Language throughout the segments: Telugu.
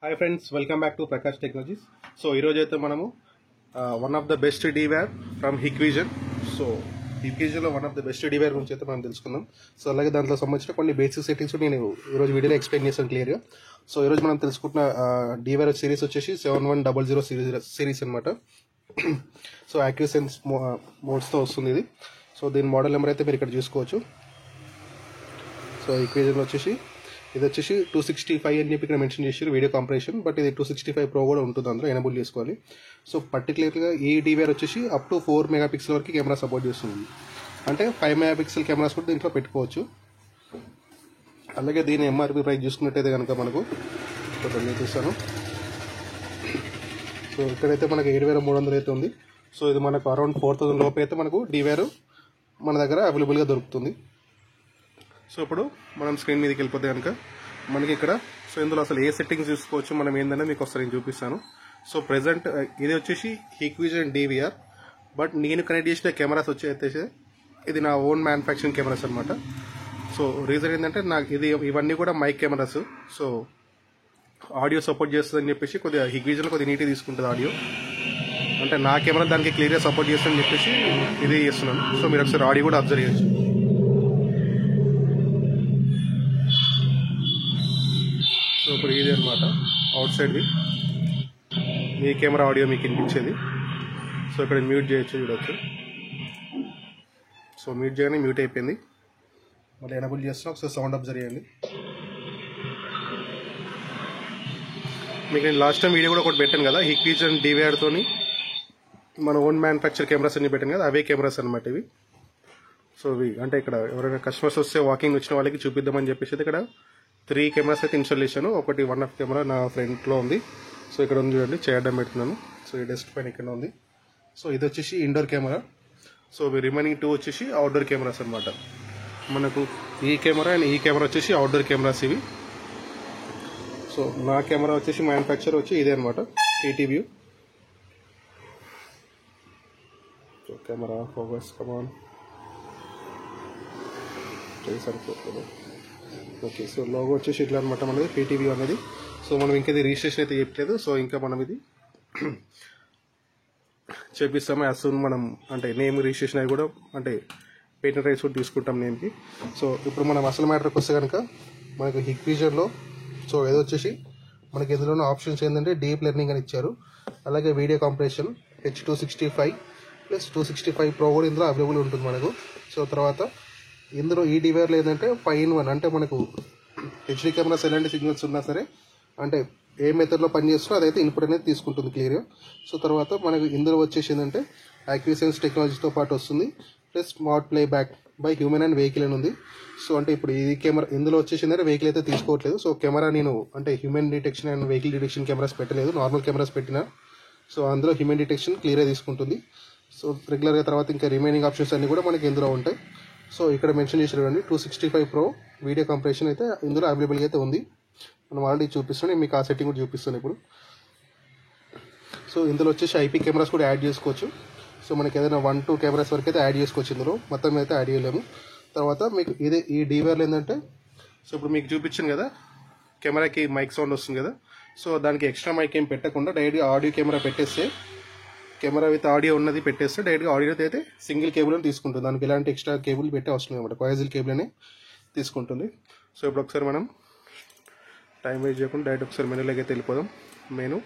Hi friends, welcome back to Prakash technologies. So ఈరోజు అయితే మనము one of the best DVR from Hikvision. So హిక్విజన్లో one of the best DVR గురించి అయితే మనం తెలుసుకుందాం. సో అలాగే దాంట్లో సంబంధించిన కొన్ని బేసిక్ సెట్టింగ్స్ నేను ఈరోజు వీడియోలో ఎక్స్ప్లెయిన్ చేస్తాను క్లియర్గా. సో ఈరోజు మనం తెలుసుకుంటున్న డీవేర్ సిరీస్ వచ్చేసి 7100 సిరీస్ అనమాట. సో యాక్యూసెన్స్ మోడ్స్తో వస్తుంది ఇది. సో దీని మోడల్ నెంబర్ అయితే మీరు ఇక్కడ చూసుకోవచ్చు. సో ఈక్వేజన్లో వచ్చేసి ఇది వచ్చేసి 265 అని చెప్పి ఇక్కడ మెన్షన్ చేశారు వీడియో కంప్రెషన్, బట్ ఇది 265 Pro కూడా ఉంటుంది, అందులో ఎనేబుల్ చేసుకోవాలి. సో పర్టికులర్గా ఈ డీవేర్ వచ్చేసి అప్ టు 4 మెగాపిక్సెల్ వరకు కెమెరా సపోర్ట్ చేస్తుంది. అంటే 5 మెగాపిక్సెల్ కెమెరాస్ కూడా దీంట్లో పెట్టుకోవచ్చు. అలాగే దీని ఎంఆర్పి ప్రైస్ చూసుకున్నట్టయితే కనుక మనకు చూస్తాను. సో ఇక్కడైతే మనకు 7300 అయితే ఉంది. సో ఇది మనకు అరౌండ్ 4000 లోపు అయితే మనకు డీవేర్ మన దగ్గర అవైలబుల్గా దొరుకుతుంది. సో ఇప్పుడు మనం స్క్రీన్ మీదకి వెళ్ళిపోతే కనుక మనకి ఇక్కడ సో ఇందులో అసలు ఏ సెట్టింగ్స్ చూసుకోవచ్చు మనం ఏంటనే మీకు ఒకసారి నేను చూపిస్తాను. సో ప్రెసెంట్ ఇది వచ్చేసి హిక్విజన్ DVR, బట్ నేను కనెక్ట్ చేసిన కెమెరాస్ వచ్చేసి ఇది నా ఓన్ మ్యానుఫ్యాక్చరింగ్ కెమెరాస్ అనమాట. సో రీజన్ ఏంటంటే నాకు ఇవన్నీ కూడా mic cameras. So audio support చేస్తుందని చెప్పేసి కొద్దిగా హిక్విజన్ కొద్దిగా నీట్గా తీసుకుంటుంది ఆడియో. అంటే నా కెమెరా దానికి క్లియర్గా సపోర్ట్ చేస్తుందని చెప్పేసి ఇది చేస్తున్నాను. సో మీరు ఒకసారి ఆడియో కూడా అబ్జర్వ్ చేయొచ్చు. సో ఇప్పుడు ఇది అనమాట అవుట్ సైడ్ది మీ కెమెరా ఆడియో మీకు వినిపించేది. సో ఇక్కడ మ్యూట్ చేయొచ్చు, చూడవచ్చు. సో మ్యూట్ చేయగానే మ్యూట్ అయిపోయింది. మళ్ళీ ఎనబుల్ చేస్తున్నా, ఒకసారి సౌండ్ అబ్జర్వ్ చేయండి. మీకు నేను లాస్ట్ టైం వీడియో కూడా ఒకటి పెట్టాను కదా, హిక్విజన్ DVRతోని మన ఓన్ మ్యానుఫ్యాక్చర్ కెమెరాస్ అన్ని పెట్టాను కదా, అవే కెమెరాస్ అనమాట ఇవి. సో ఇవి అంటే ఇక్కడ ఎవరైనా కస్టమర్స్ వస్తే వాకింగ్ వచ్చిన వాళ్ళకి చూపిద్దామని చెప్పేసి ఇక్కడ 3 కెమెరాస్ అయితే ఇన్స్టాల్ చేశాను. ఒకటి 1 కెమెరా నా ఫ్రంట్లో ఉంది. సో ఇక్కడ ఉంది చూడండి, చేయడం పెడుతున్నాను. సో ఈ డెస్క్ పైన ఇక్కడ ఉంది. సో ఇది వచ్చేసి ఇండోర్ కెమెరా. సో రిమైనింగ్ 2 వచ్చేసి అవుట్డోర్ కెమెరాస్ అనమాట. మనకు ఈ కెమెరా అండ్ ఈ కెమెరా వచ్చేసి అవుట్డోర్ కెమెరాస్ ఇవి. సో నా కెమెరా వచ్చేసి మ్యానుఫ్యాక్చర్ వచ్చి ఇదే అనమాట, ATView. సో కెమెరా ఫోకస్ కమాన్ సరిపోతుంది. ఓకే, సో లోగో వచ్చేసి ఇట్లా అనమాట మనది ATView అనేది. సో మనం ఇంకా ఇది రిజిస్ట్రేషన్ అయితే చెప్పలేదు. సో ఇంకా మనం ఇది చేపిస్తాము యాజ్ సూన్ మనం అంటే నేమ్ రిజిస్ట్రేషన్ అవి కూడా అంటే పేటెంట్ రైట్స్ కూడా తీసుకుంటాం నేమ్కి. సో ఇప్పుడు మనం అసలు మ్యాటర్కి వస్తే కనుక మనకు హిక్విజన్లో సో ఏదో వచ్చేసి మనకి ఇందులోనే ఆప్షన్స్ ఏంటంటే డీప్ లెర్నింగ్ అని ఇచ్చారు. అలాగే video compression H265 plus 265 Pro కూడా ఇందులో అవైలబుల్ ఉంటుంది మనకు. సో తర్వాత ఇందులో ఈ DVRలో ఏంటంటే 5-in-1 అంటే మనకు HD కెమెరాస్ ఎలాంటి సిగ్నల్స్ ఉన్నా సరే అంటే ఏ మెథడ్లో పనిచేస్తుందో అదైతే ఇన్పుట్ అనేది తీసుకుంటుంది క్లియర్గా. సో తర్వాత మనకు ఇందులో వచ్చేసి ఏంటంటే యాక్యూసెన్స్ టెక్నాలజీతో పాటు వస్తుంది, plus smart play back by human and vehicle అని ఉంది. సో అంటే ఇప్పుడు ఈ కెమెరా ఇందులో వచ్చేసి ఏంటంటే వెహికల్ అయితే తీసుకోవట్లేదు. సో కెమెరా నేను అంటే human detection and vehicle detection cameras పెట్టలేదు, నార్మల్ కెమెరాస్ పెట్టినా. సో అందులో హ్యూమన్ డిటెక్షన్ క్లియర్గా తీసుకుంటుంది. సో రెగ్యులర్గా తర్వాత ఇంకా రిమైనింగ్ ఆప్షన్స్ అన్నీ కూడా మనకి ఇందులో ఉంటాయి. సో ఇక్కడ మెన్షన్ చేసి చూడండి 265 Pro వీడియో కంప్రెషన్ అయితే ఇందులో అవైలబుల్గా అయితే ఉంది. మనం ఆల్రెడీ చూపిస్తున్నాను, మీకు ఆ సెట్టింగ్ కూడా చూపిస్తాను ఇప్పుడు. సో ఇందులో వచ్చేసి IP కెమెరాస్ కూడా యాడ్ చేసుకోవచ్చు. సో మనకి ఏదైనా 1-2 కెమెరాస్ వరకు అయితే యాడ్ చేసుకోవచ్చు, ఇందులో మొత్తం అయితే యాడ్ చేయలేము. తర్వాత మీకు ఇదే ఈ DVRలో ఏంటంటే సో ఇప్పుడు మీకు చూపించాను కదా కెమెరాకి మైక్ సౌండ్ వస్తుంది కదా. సో దానికి ఎక్స్ట్రా మైక్ ఏం పెట్టకుండా డైరెక్ట్గా ఆడియో కెమెరా పెట్టేస్తే, కెమెరా విత్ ఆడియో ఉన్నది పెట్టేస్తే డైరెక్ట్గా ఆడియో అయితే సింగిల్ కేబుల్ అని తీసుకుంటుంది. దానికి ఎలాంటి ఎక్స్ట్రా కేబుల్ పెట్టే అవసరం అనమాట, కోయాక్సిల్ కేబుల్ అని తీసుకుంటుంది. సో ఇప్పుడు ఒకసారి మనం టైం వేస్ట్ చేయకుండా డైరెక్ట్ ఒకసారి మెనూలోకి అయితే వెళ్ళిపోదాం. మెనూ.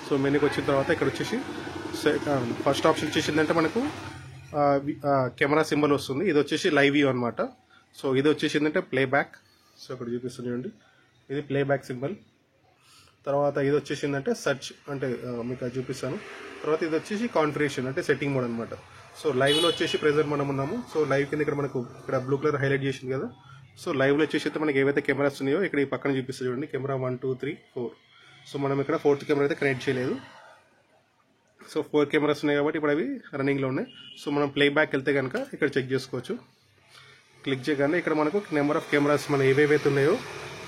సో మెనూకి వచ్చిన తర్వాత ఇక్కడ వచ్చేసి ఫస్ట్ ఆప్షన్ వచ్చేసిందంటే మనకు కెమెరా సింబల్ వస్తుంది. ఇది వచ్చేసి లైవ్ వ్యూ అనమాట. సో ఇది వచ్చేసిందంటే ప్లేబ్యాక్. సో ఇక్కడ చూపిస్తుంది చూడండి, ఇది ప్లేబ్యాక్ సింబల్. తర్వాత ఇది వచ్చేసిందంటే సర్చ్ అంటే మీకు అది చూపిస్తాను. తర్వాత ఇది వచ్చేసి కాన్ఫిగరేషన్ అంటే సెట్టింగ్ మోడ్ అనమాట. సో లైవ్లో వచ్చేసి ప్రెజెంట్ మనం ఉన్నాము. సో లైవ్ కింద ఇక్కడ మనకు ఇక్కడ బ్లూ కలర్ హైలైట్ చేసింది కదా. సో లైవ్లో వచ్చేసి అయితే మనకి ఏవైతే కెమెరాస్ ఉన్నాయో ఇక్కడ ఈ పక్కన చూపిస్తుంది చూడండి, కెమెరా 1 2 3 4. సో మనం ఇక్కడ 4th కెమెరా అయితే కనెక్ట్ చేయలేదు. సో 4 కెమెరాస్ ఉన్నాయి కాబట్టి ఇప్పుడు అవి రన్నింగ్లో ఉన్నాయి. సో మనం ప్లేబ్యాక్ వెళ్తే కనుక ఇక్కడ చెక్ చేసుకోవచ్చు. క్లిక్ చేయగానే ఇక్కడ మనకు నెంబర్ ఆఫ్ కెమెరాస్ మనం ఏవేవైతే ఉన్నాయో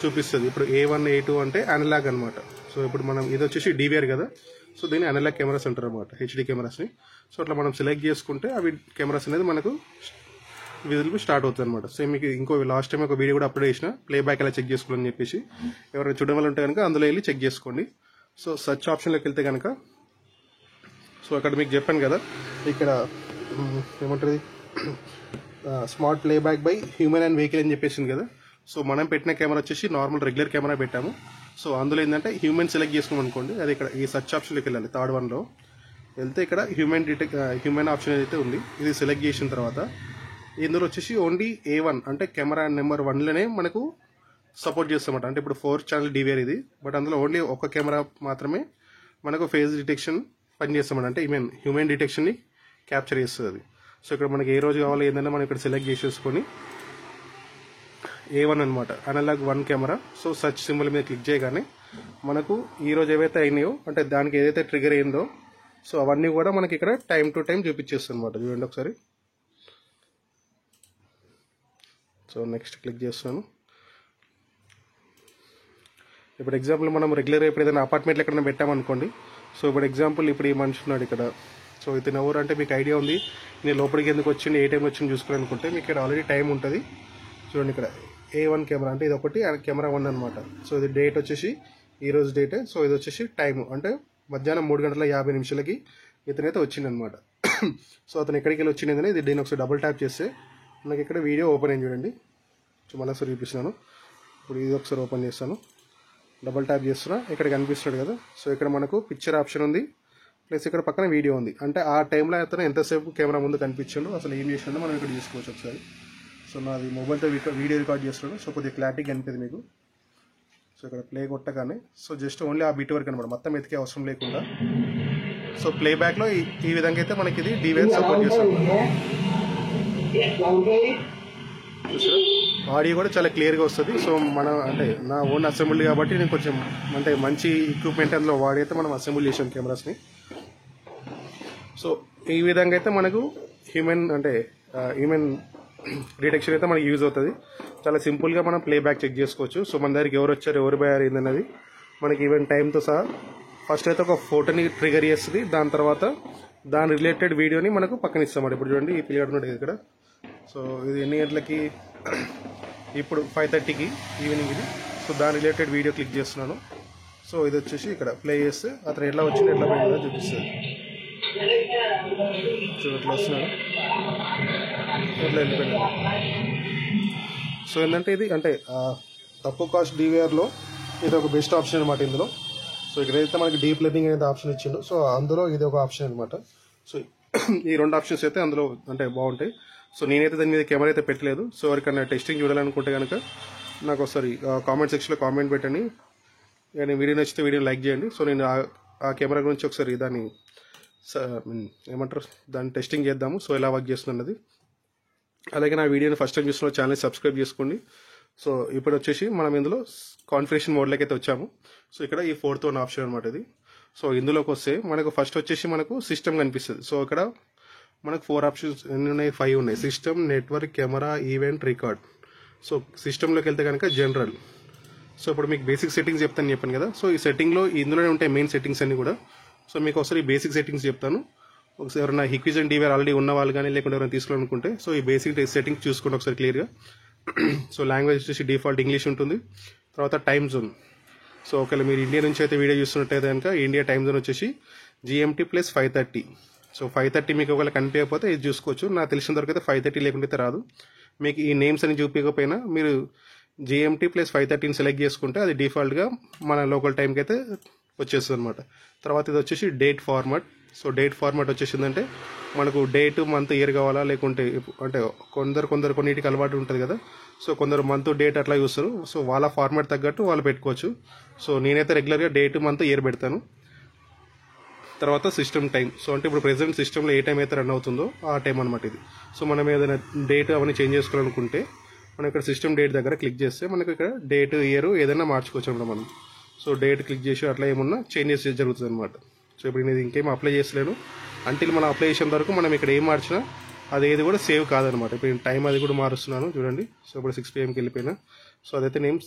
చూపిస్తుంది. ఇప్పుడు A1 A2 అంటే అనలాగ్ అనమాట. సో ఇప్పుడు మనం ఇది వచ్చేసి DVR కదా, సో దీన్ని అనలాగ్ కెమెరాస్ అంటారు అనమాట, HD కెమెరాస్ని. సో అట్లా మనం సెలెక్ట్ చేసుకుంటే అవి కెమెరాస్ అనేది మనకు విజిల్ స్టార్ట్ అవుతుంది అనమాట. సో మీకు ఇంకో లాస్ట్ టైం ఒక వీడియో కూడా అప్లోడ్ చేసిన ప్లేబ్యాక్ ఎలా చెక్ చేసుకోవాలని చెప్పేసి, ఎవరైనా చూడడం వల్ల ఉంటే కనుక అందులో వెళ్ళి చెక్ చేసుకోండి. సో సర్చ్ ఆప్షన్లోకి వెళ్తే కనుక సో అక్కడ మీకు చెప్పాను కదా ఇక్కడ ఏమంటుంది smart playback by human and vehicle అని చెప్పేసింది కదా. సో మనం పెట్టిన కెమెరా వచ్చేసి నార్మల్ రెగ్యులర్ కెమెరా పెట్టాము. సో అందులో ఏంటంటే హ్యూమన్ సెలెక్ట్ చేసుకున్నాం అనుకోండి, అది ఇక్కడ ఈ సర్చ్ ఆప్షన్లోకి వెళ్ళాలి. థర్డ్ వన్లో వెళ్తే ఇక్కడ హ్యూమన్ ఆప్షన్ అయితే ఉంది. ఇది సెలెక్ట్ చేసిన తర్వాత ఇందులో వచ్చేసి ఓన్లీ A1 అంటే కెమెరా నెంబర్ 1లోనే మనకు సపోర్ట్ చేస్తామట. అంటే ఇప్పుడు 4 ఛానల్ DVR ఇది, బట్ అందులో ఓన్లీ ఒక కెమెరా మాత్రమే మనకు ఫేస్ డిటెక్షన్ పనిచేస్తామట. అంటే హ్యూమన్ డిటెక్షన్ని క్యాప్చర్ చేస్తుంది అది. సో ఇక్కడ మనకి ఏ రోజు కావాలి ఏంటంటే మనం ఇక్కడ సెలెక్ట్ చేసేసుకొని A1 అనమాట, analogue 1 camera. So search symbol మీద క్లిక్ చేయగానే మనకు ఈ రోజు ఏవైతే అయినాయో అంటే దానికి ఏదైతే ట్రిగర్ అయిందో సో అవన్నీ కూడా మనకి ఇక్కడ టైం టు టైం చూపించేస్తుంది అనమాట. చూడండి ఒకసారి. సో నెక్స్ట్ క్లిక్ చేస్తాను. ఇప్పుడు ఎగ్జాంపుల్ మనం రెగ్యులర్ ఇప్పుడు ఏదైనా అపార్ట్మెంట్లో ఎక్కడైనా పెట్టామనుకోండి. సో ఇప్పుడు ఎగ్జాంపుల్ ఇప్పుడు ఈ మనిషి ఉన్నాడు ఇక్కడ. సో ఇతను ఎవరు అంటే మీకు ఐడియా ఉంది, నేను లోపలికి ఎందుకు వచ్చింది, ఏ టైం వచ్చింది చూసుకోవాలనుకుంటే మీకు ఇక్కడ ఆల్రెడీ టైం ఉంటుంది. చూడండి ఇక్కడ A1 కెమెరా అంటే ఇది ఒకటి, కెమెరా 1 అనమాట. సో ఇది డేట్ వచ్చేసి ఈరోజు డేటే. సో ఇది వచ్చేసి టైము అంటే మధ్యాహ్నం 3:50 ఇతనైతే వచ్చిందనమాట. సో అతను ఎక్కడికి వెళ్ళి వచ్చిందని ఇది దీన్ని ఒకసారి డబుల్ ట్యాప్ చేస్తే మనకి ఇక్కడ వీడియో ఓపెన్ అయింది చూడండి. సో మళ్ళీ ఒకసారి చూపిస్తున్నాను. ఇప్పుడు ఇది ఒకసారి ఓపెన్ చేస్తాను, డబుల్ ట్యాప్ చేస్తున్నా, ఇక్కడ కనిపిస్తున్నాడు కదా. సో ఇక్కడ మనకు పిక్చర్ ఆప్షన్ ఉంది, ప్లస్ ఇక్కడ పక్కన వీడియో ఉంది. అంటే ఆ టైంలో అతను ఎంతసేపు కెమెరా ముందు కనిపించిండో అసలు ఏం చేసిండో మనం ఇక్కడ చూసుకోవచ్చు ఒకసారి. సో నాది మొబైల్తో వీడియో రికార్డ్ చేస్తున్నాను. సో కొద్దిగా క్లారిటీ కనిపిస్తుంది మీకు. సో ఇక్కడ ప్లే కొట్టగానే సో జస్ట్ ఓన్లీ ఆ బిట్ వరకు అనమాట, మొత్తం ఎతికే అవసరం లేకుండా. సో ప్లేబ్యాక్లో ఈ విధంగా అయితే మనకి ఇది DVR సపోర్ట్ చేస్తాం. ఆడియో కూడా చాలా క్లియర్గా వస్తుంది. సో మనం అంటే నా ఓన్ అసెంబ్లీ కాబట్టి నేను కొంచెం అంటే మంచి ఎక్విప్మెంట్ అందులో వాడి అయితే మనం అసెంబ్లీ చేసాం కెమెరాస్ని. సో ఈ విధంగా అయితే మనకు హ్యూమన్ డిటెక్షన్ అయితే మనకి యూజ్ అవుతుంది. చాలా సింపుల్గా మనం ప్లేబ్యాక్ చెక్ చేసుకోవచ్చు. సో మన దగ్గరికి ఎవరు వచ్చారు, ఎవరు పోయారు ఏందన్నది మనకి ఈవెన్ టైంతో సహా ఫస్ట్ అయితే ఒక ఫోటోని ట్రిగర్ చేస్తుంది, దాని తర్వాత దాని రిలేటెడ్ వీడియోని మనకు పక్కన ఇస్తామండి. ఇప్పుడు చూడండి ఈ పిల్లగాడు ఉన్నాడు ఇక్కడ. సో ఇది ఎన్ని గంటలకి, ఇప్పుడు 5:30కి ఈవినింగ్ ఇది. సో దాని రిలేటెడ్ వీడియో క్లిక్ చేస్తున్నాను. సో ఇది వచ్చేసి ఇక్కడ ప్లే చేస్తే అతను ఎట్లా వచ్చిందో ఎట్లా పోయిందో చూపిస్తుంది. సో ఇట్లా వస్తున్నాడు, ఇట్లా వెళ్ళిపోయింది. సో ఏంటంటే ఇది అంటే తక్కువ కాస్ట్ DVRలో ఇది ఒక బెస్ట్ ఆప్షన్ అనమాట ఇందులో. సో ఇక్కడైతే మనకి డీప్ లెర్నింగ్ అనేది ఆప్షన్ ఇచ్చిండు. సో అందులో ఇది ఒక ఆప్షన్ అనమాట. సో ఈ 2 ఆప్షన్స్ అయితే అందులో అంటే బాగుంటాయి. సో నేనైతే దాని మీద కెమెరా అయితే పెట్టలేదు. సో ఎవరికైనా టెస్టింగ్ చూడాలనుకుంటే కనుక నాకు ఒకసారి కామెంట్ సెక్షన్లో కామెంట్ పెట్టండి. నేను వీడియో నచ్చితే వీడియో లైక్ చేయండి. సో నేను ఆ కెమెరా గురించి ఒకసారి దాన్ని ఏమంటారు దాన్ని టెస్టింగ్ చేద్దాము. సో ఎలా వర్క్ చేస్తున్నది. అలాగే నా వీడియోని ఫస్ట్ టైం చూస్తున్న ఛానల్ సబ్స్క్రైబ్ చేసుకోండి. సో ఇప్పుడు వచ్చేసి మనం ఇందులో కాన్ఫిగరేషన్ మోడ్లోకి అయితే వచ్చాము. సో ఇక్కడ ఈ 4th వన్ ఆప్షన్ అనమాట ఇది. సో ఇందులోకి వస్తే మనకు ఫస్ట్ వచ్చేసి మనకు సిస్టమ్ కనిపిస్తుంది. సో ఇక్కడ మనకు 4 ఆప్షన్స్ ఎన్ని ఉన్నాయి, 5 ఉన్నాయి. System, network, camera, event, record. So సిస్టంలోకి వెళ్తే కనుక జనరల్. సో ఇప్పుడు మీకు బేసిక్ సెట్టింగ్స్ చెప్పాను కదా. సో ఈ సెట్టింగ్లో ఇందులోనే ఉంటాయి మెయిన్ సెట్టింగ్స్ అన్ని కూడా. సో మీకు ఒకసారి ఈ బేసిక్ సెట్టింగ్స్ చెప్తాను. ఒకసారి ఎవరైనా హిక్విజన్ DVR ఆల్రెడీ ఉన్న వాళ్ళు కానీ లేకుంటే ఎవరైనా తీసుకోవాలనుకుంటే సో ఈ బేసిక్ సెట్టింగ్స్ చూసుకోండి ఒకసారి క్లియర్గా. సో లాంగ్వేజ్ వచ్చేసి డిఫాల్ట్ ఇంగ్లీష్ ఉంటుంది. తర్వాత టైమ్ జోన్. సో ఒకవేళ మీరు ఇండియా నుంచి అయితే వీడియో చూస్తున్నట్టయితే కనుక ఇండియా టైమ్ జోన్ వచ్చేసి GMT + 5:30. సో 5:30 మీకు ఒకవేళ కనిపించకపోతే ఇది చూసుకోవచ్చు. నాకు తెలిసిన వరకు అయితే 5:30 లేకుంటే రాదు. మీకు ఈ నేమ్స్ అని చూపించకపోయినా మీరు GMT + 5:30 సెలెక్ట్ చేసుకుంటే అది డిఫాల్ట్గా మన లోకల్ టైంకి అయితే వచ్చేస్తుంది అనమాట. తర్వాత ఇది వచ్చేసి date format. So date format వచ్చేసిందంటే మనకు డేట్, మంత్, ఇయర్ కావాలా లేకుంటే అంటే కొన్నిటికి అలవాటు ఉంటుంది కదా. సో కొందరు మంత్, డేట్ అట్లా చూస్తారు. సో వాళ్ళ ఫార్మాట్ తగ్గట్టు వాళ్ళు పెట్టుకోవచ్చు. సో నేనైతే రెగ్యులర్గా డేట్, మంత్, ఇయర్ పెడతాను. తర్వాత సిస్టమ్ టైం. సో అంటే ఇప్పుడు ప్రెసెంట్ సిస్టంలో ఏ టైం అయితే రన్ అవుతుందో ఆ టైం అనమాట ఇది. సో మనం ఏదైనా డేట్ అవన్నీ చేంజ్ చేసుకోవాలనుకుంటే మనం ఇక్కడ సిస్టమ్ డేట్ దగ్గర క్లిక్ చేస్తే మనకు ఇక్కడ డేట్, ఇయర్ ఏదైనా మార్చుకోవచ్చు అన్నమాట మనం. సో డేట్ క్లిక్ చేసి అట్లా ఏమన్నా చేంజెస్ జరుగుతుంది అనమాట. సో ఇప్పుడు నేను ఇంకేం అప్లై చేస్తలేను. అంటిల్ మనం అప్లై చేసిన వరకు మనం ఇక్కడ ఏం మార్చినా అది ఏది కూడా సేవ్ కాదనమాట. ఇప్పుడు నేను టైం అది కూడా మారుస్తున్నాను చూడండి. సో ఇప్పుడు 6 PM వెళ్ళిపోయినా. సో అదైతే నేను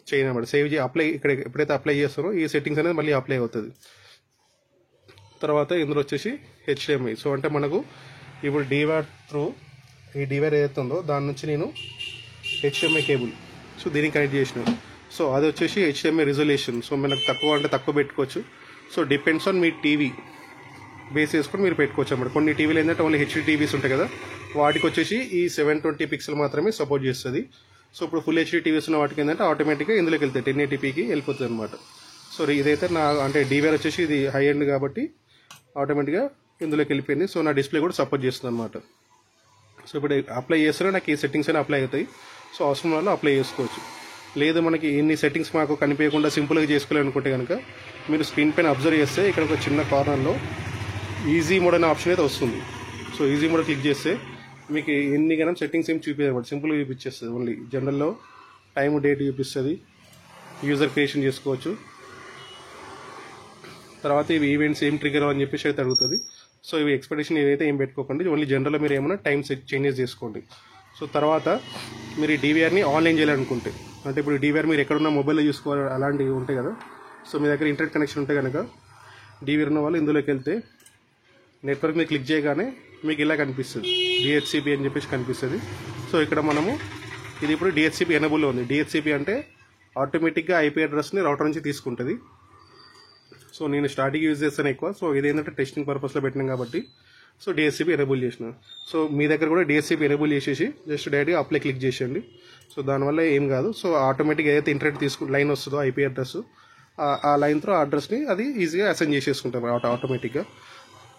చేయను అనమాట. సేవ్ చేసి అప్లై ఇక్కడ ఎప్పుడైతే అప్లై చేస్తానో ఈ సెట్టింగ్స్ అనేది మళ్ళీ అప్లై అవుతుంది. తర్వాత ఇందులో వచ్చేసి HDMI. సో అంటే మనకు ఇప్పుడు DVR త్రూ ఈ డివైర్ ఏదైతే ఉందో దాని నుంచి నేను హెచ్డిఎంఐ కేబుల్ సో దీనికి కనెక్ట్ చేసిన. సో అది వచ్చేసి హెచ్డిఎంఐ రిజల్యూషన్. సో మనకు తక్కువ అంటే తక్కువ పెట్టుకోవచ్చు. So depends on me TV base చేసుకొని మీరు పెట్టుకోవచ్చు అన్నమాట. కొన్ని టీవీలు ఏంటంటే ఓన్లీ హెచ్డి టీవీస్ ఉంటాయి కదా, వాటికి వచ్చేసి ఈ 720 పిక్సెల్ మాత్రమే సపోర్ట్ చేస్తుంది. సో ఇప్పుడు ఫుల్ హెచ్డి టీవీస్ ఉన్న వాటికి ఏంటంటే ఆటోమేటిక్గా ఇందులోకి వెళ్తాయి 1080pకి వెళ్ళిపోతుంది అనమాట. సో ఇదైతే నా అంటే డివైర్ వచ్చేసి ఇది హై ఎండ్ కాబట్టి ఆటోమేటిక్గా ఇందులోకి వెళ్ళిపోయింది. సో నా డిస్ప్లే కూడా సపోర్ట్ చేస్తుంది అనమాట. సో ఇప్పుడు అప్లై చేస్తేనే నాకు ఈ సెట్టింగ్స్ అయినా అప్లై అవుతాయి. సో అవసరం వల్ల అప్లై చేసుకోవచ్చు. లేదు మనకి ఇన్ని సెట్టింగ్స్ మాకు కనిపించకుండా సింపుల్గా చేసుకోవాలనుకుంటే కనుక మీరు స్క్రీన్ పైన అబ్జర్వ్ చేస్తే ఇక్కడ ఒక చిన్న కార్నర్లో ఈజీ మోడ్ అనే ఆప్షన్ అయితే వస్తుంది. సో ఈజీ మోడ్ క్లిక్ చేస్తే మీకు ఎన్ని గనం సెట్టింగ్స్ ఏం చూపించదు, సింపుల్గా చూపించేస్తుంది. ఓన్లీ జనరల్లో టైం డేట్ చూపిస్తుంది, యూజర్ క్రియేషన్ చేసుకోవచ్చు, తర్వాత ఇవి ఈవెంట్స్ ఏం ట్రిగర్ అని చెప్పేసి అయితే అడుగుతుంది. సో ఇవి ఎక్స్పెక్టేషన్ ఏదైతే ఏం పెట్టుకోకండి, ఓన్లీ జనరల్లో మీరు ఏమైనా టైం చేంజెస్ చేసుకోండి. సో తర్వాత మీరు ఈ డివిఆర్ని ఆన్లైన్ చేయాలనుకుంటే, అంటే ఇప్పుడు డివిఆర్ మీరు ఎక్కడున్న మొబైల్లో చూసుకోవాలి అలాంటివి ఉంటాయి కదా. సో మీ దగ్గర ఇంటర్నెట్ కనెక్షన్ ఉంటే కనుక డివిఆర్ ఉన్న వాళ్ళు ఇందులోకి వెళ్తే నెట్వర్క్ మీద క్లిక్ చేయగానే మీకు ఇలా కనిపిస్తుంది డిహెచ్సిపి అని చెప్పేసి కనిపిస్తుంది. సో ఇక్కడ మనము ఇది ఇప్పుడు డిహెచ్సిపి ఎనబుల్లో ఉంది. డిహెచ్సిపి అంటే ఆటోమేటిక్గా ఐపీ అడ్రస్ని రౌటర్ నుంచి తీసుకుంటుంది. సో నేను స్టార్టింగ్ యూజ్ చేస్తాను ఎక్కువ. సో ఇది ఏంటంటే టెస్టింగ్ పర్పస్లో పెట్టినాం కాబట్టి సో డిహెచ్సిపి ఎనేబుల్ చేసిన. సో మీ దగ్గర కూడా డిహెచ్సిపి ఎనేబుల్ చేసేసి జస్ట్ డైరెక్ట్గా అప్లై క్లిక్ చేసేయండి. సో దానివల్ల ఏం కాదు. సో ఆటోమేటిక్గా ఏదైతే ఇంటర్నెట్ లైన్ వస్తుందో ఐపీ అడ్రస్, ఆ లైన్తో ఆ అడ్రస్ని అది ఈజీగా అసైన్ చేసేసుకుంటాం ఆటోమేటిక్గా.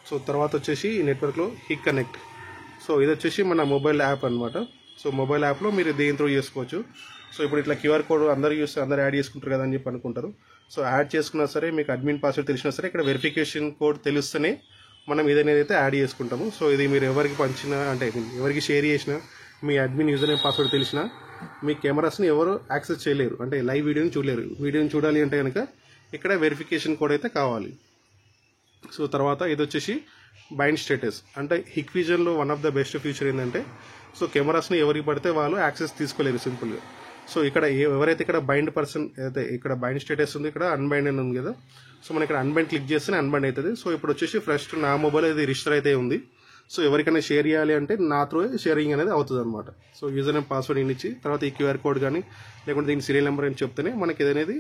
సో తర్వాత వచ్చేసి ఈ నెట్వర్క్లో హిక్ కనెక్ట్. సో ఇది వచ్చేసి మన మొబైల్ యాప్ అనమాట. సో మొబైల్ యాప్లో మీరు దేని త్రూ చేసుకోవచ్చు. సో ఇప్పుడు ఇట్లా క్యూఆర్ కోడ్ అందరూ యాడ్ చేసుకుంటారు కదా అని చెప్పి అనుకుంటారు. సో యాడ్ చేసుకున్నా సరే మీకు అడ్మిన్ పాస్వర్డ్ తెలిసినా సరే ఇక్కడ వెరిఫికేషన్ కోడ్ తెలిస్తేనే మనం ఏదైతే యాడ్ చేసుకుంటాము. సో ఇది మీరు ఎవరికి పంచినా అంటే ఎవరికి షేర్ చేసినా మీ అడ్మిన్ యూజర్ నేమ్ పాస్వర్డ్ తెలిసినా మీ కెమెరాస్ని ఎవరు యాక్సెస్ చేయలేరు, అంటే లైవ్ వీడియోని చూడలేరు. వీడియోని చూడాలి అంటే కనుక ఇక్కడ వెరిఫికేషన్ కోడ్ అయితే కావాలి. సో తర్వాత ఇది వచ్చేసి బైండ్ స్టేటస్. అంటే హిక్విజన్లో one of the best feature ఏంటంటే సో కెమెరాస్ని ఎవరికి పడితే వాళ్ళు యాక్సెస్ తీసుకోలేరు సింపుల్గా. సో ఇక్కడ ఎవరైతే ఇక్కడ బైండ్ పర్సన్ అయితే ఇక్కడ బైండ్ స్టేటస్ ఉంది, ఇక్కడ అన్బైండ్ అని ఉంది కదా. సో మనం ఇక్కడ అన్బైండ్ క్లిక్ చేస్తేనే అన్బైండ్ అవుతుంది. సో ఇప్పుడు వచ్చేసి ఫస్ట్ నా మొబైల్ ఇది రిజిస్టర్ అయితే ఉంది. సో ఎవరికైనా షేర్ చేయాలి అంటే నా త్రూ షేరింగ్ అనేది అవుతుంది అనమాట. సో యూజర్ నేమ్ పాస్వర్డ్ ఇచ్చి తర్వాత ఈ క్యూఆర్ కోడ్ కానీ లేకుంటే దీని సీరియల్ నెంబర్ అని చెప్తేనే మనకి ఏదనేది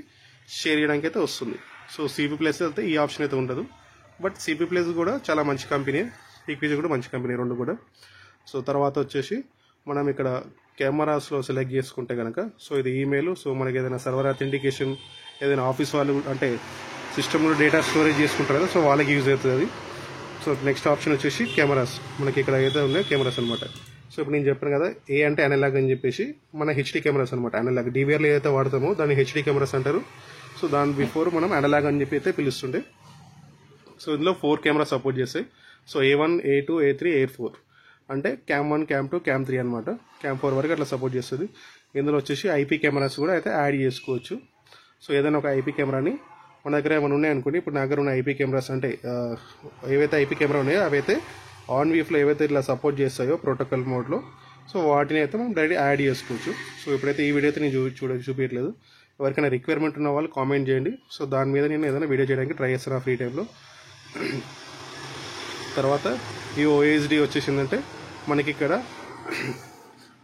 షేర్ చేయడానికి అయితే వస్తుంది. సో సిపి ప్లస్ అయితే ఈ ఆప్షన్ అయితే ఉండదు. బట్ సిపి ప్లస్ కూడా చాలా మంచి కంపెనీ, ఈక్విజీ కూడా మంచి కంపెనీ రెండు కూడా. సో తర్వాత వచ్చేసి మనం ఇక్కడ కెమెరాస్లో సెలెక్ట్ చేసుకుంటే కనుక సో ఇది ఈమెయిల్. సో మనకి ఏదైనా సర్వర్ అథెంటికేషన్ ఏదైనా ఆఫీస్ వాళ్ళు అంటే సిస్టమ్లో డేటా స్టోరేజ్ చేసుకుంటారు కదా, సో వాళ్ళకి యూజ్ అవుతుంది అది. సో నెక్స్ట్ ఆప్షన్ వచ్చేసి కెమెరాస్. మనకి ఇక్కడ ఏదైతే ఉన్నాయో కెమెరాస్ అనమాట. సో ఇప్పుడు నేను చెప్పాను కదా ఏ అంటే అనలాగ్ అని చెప్పేసి మన హెచ్డీ కెమెరాస్ అనమాట. అనలాగ్ డివిఆర్లో ఏదైతే వాడతామో దాన్ని హెచ్డీ కెమెరాస్ అంటారు. సో దాని బిఫోర్ మనం అనలాగ్ అని చెప్పి అయితే పిలుస్తుండే. సో ఇందులో 4 కెమెరా సపోర్ట్ చేస్తాయి. So A1, A2, A3, A4 అంటే క్యామ్ 1, క్యామ్ 2, క్యామ్ 3 అనమాట. క్యామ్ 4 వరకు అట్లా సపోర్ట్ చేస్తుంది. ఇందులో వచ్చేసి ఐపీ కెమెరాస్ కూడా అయితే యాడ్ చేసుకోవచ్చు. సో ఏదైనా ఒక ఐపీ కెమెరాని మన దగ్గర ఏమైనా ఉన్నాయనుకోండి, ఇప్పుడు నా దగ్గర ఉన్న ఐపీ కెమెరాస్ అంటే ఏవైతే ఐపీ కెమెరా ఉన్నాయో అవైతే ఆన్ వీఫ్లో ఏవైతే ఇట్లా సపోర్ట్ చేస్తాయో ప్రోటోకాల్ మోడ్లో, సో వాటిని అయితే మనం డైరెక్ట్ యాడ్ చేసుకోవచ్చు. సో ఇప్పుడైతే ఈ వీడియో అయితే నేను చూపించట్లేదు. ఎవరికైనా రిక్వైర్మెంట్ ఉన్న వాళ్ళు కామెంట్ చేయండి. సో దాని మీద నేను ఏదైనా వీడియో చేయడానికి ట్రై చేస్తాను ఫ్రీ టైంలో. తర్వాత ఈ ఓఎస్డి వచ్చేసిందంటే మనకి ఇక్కడ